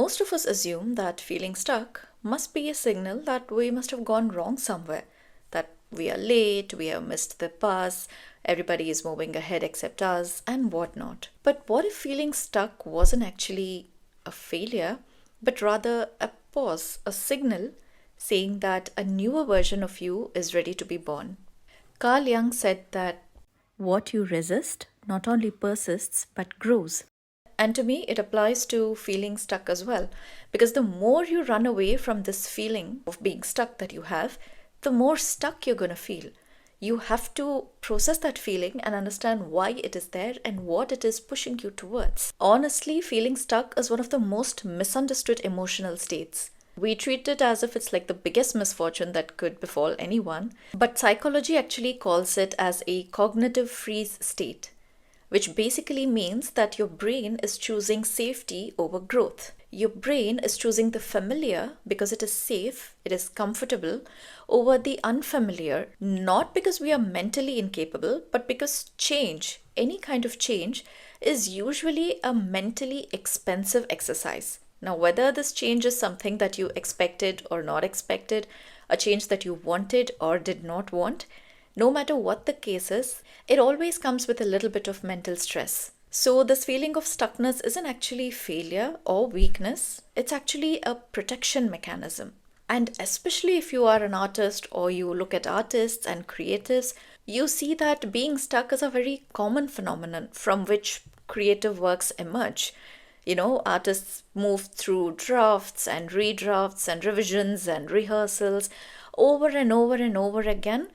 Most of us assume that feeling stuck must be a signal that we must have gone wrong somewhere, that we are late, we have missed the bus, everybody is moving ahead except us, and whatnot. But what if feeling stuck wasn't actually a failure, but rather a pause, a signal saying that a newer version of you is ready to be born? Carl Jung said that what you resist not only persists but grows. And to me, it applies to feeling stuck as well. Because the more you run away from this feeling of being stuck that you have, the more stuck you're going to feel. You have to process that feeling and understand why it is there and what it is pushing you towards. Honestly, feeling stuck is one of the most misunderstood emotional states. We treat it as if it's like the biggest misfortune that could befall anyone, but psychology actually calls it as a cognitive freeze state, which basically means that your brain is choosing safety over growth. Your brain is choosing the familiar because it is safe, it is comfortable, over the unfamiliar, not because we are mentally incapable, but because change, any kind of change, is usually a mentally expensive exercise. Now, whether this change is something that you expected or not expected, a change that you wanted or did not want, no matter what the case is, it always comes with a little bit of mental stress. So, this feeling of stuckness isn't actually failure or weakness, it's actually a protection mechanism. And especially if you are an artist or you look at artists and creatives, you see that being stuck is a very common phenomenon from which creative works emerge. Artists move through drafts and redrafts and revisions and rehearsals over and over and over again.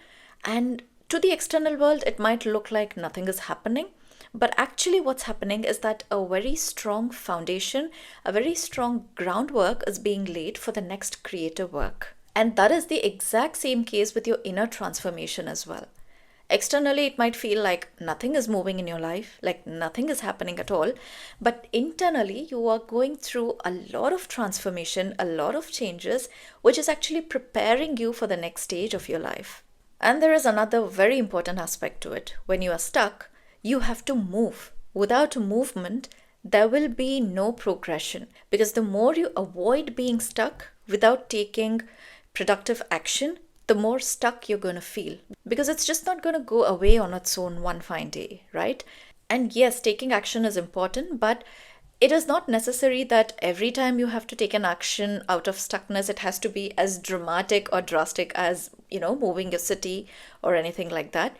And to the external world, it might look like nothing is happening. But actually, what's happening is that a very strong foundation, a very strong groundwork is being laid for the next creative work. And that is the exact same case with your inner transformation as well. Externally, it might feel like nothing is moving in your life, like nothing is happening at all. But internally, you are going through a lot of transformation, a lot of changes, which is actually preparing you for the next stage of your life. And there is another very important aspect to it. When you are stuck, you have to move. Without movement, there will be no progression. Because the more you avoid being stuck without taking productive action, the more stuck you're going to feel. Because it's just not going to go away on its own one fine day, right? And yes, taking action is important, but it is not necessary that every time you have to take an action out of stuckness, it has to be as dramatic or drastic as, moving a city or anything like that,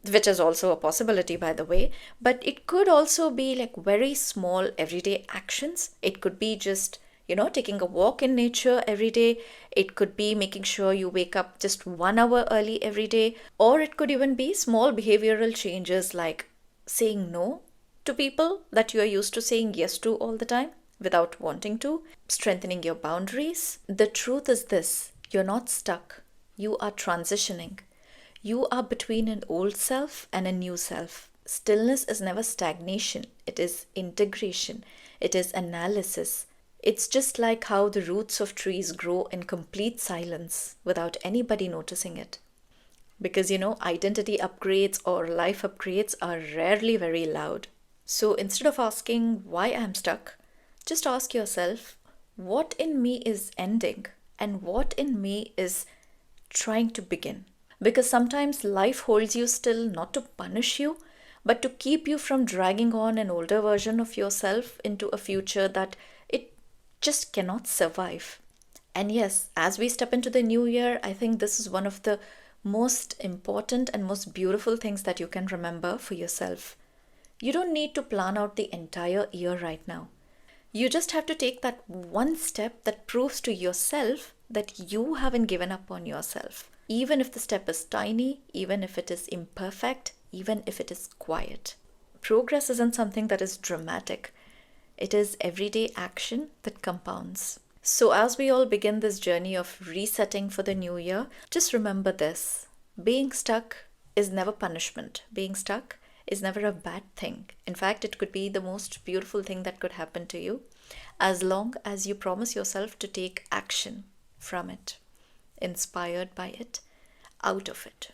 which is also a possibility, by the way. But it could also be like very small everyday actions. It could be just taking a walk in nature every day. It could be making sure you wake up just 1 hour early every day. Or it could even be small behavioral changes like saying no to people that you are used to saying yes to all the time without wanting to, strengthening your boundaries. The truth is this: you're not stuck, you are transitioning. You are between an old self and a new self. Stillness is never stagnation, it is integration, it is analysis. It's just like how the roots of trees grow in complete silence without anybody noticing it. Because identity upgrades or life upgrades are rarely very loud. So instead of asking why I'm stuck, just ask yourself, what in me is ending and what in me is trying to begin? Because sometimes life holds you still not to punish you, but to keep you from dragging on an older version of yourself into a future that it just cannot survive. And yes, as we step into the new year, I think this is one of the most important and most beautiful things that you can remember for yourself. You don't need to plan out the entire year right now. You just have to take that one step that proves to yourself that you haven't given up on yourself. Even if the step is tiny, even if it is imperfect, even if it is quiet. Progress isn't something that is dramatic. It is everyday action that compounds. So as we all begin this journey of resetting for the new year, just remember this: being stuck is never punishment. Being stuck is never a bad thing. In fact, it could be the most beautiful thing that could happen to you, as long as you promise yourself to take action from it, inspired by it, out of it.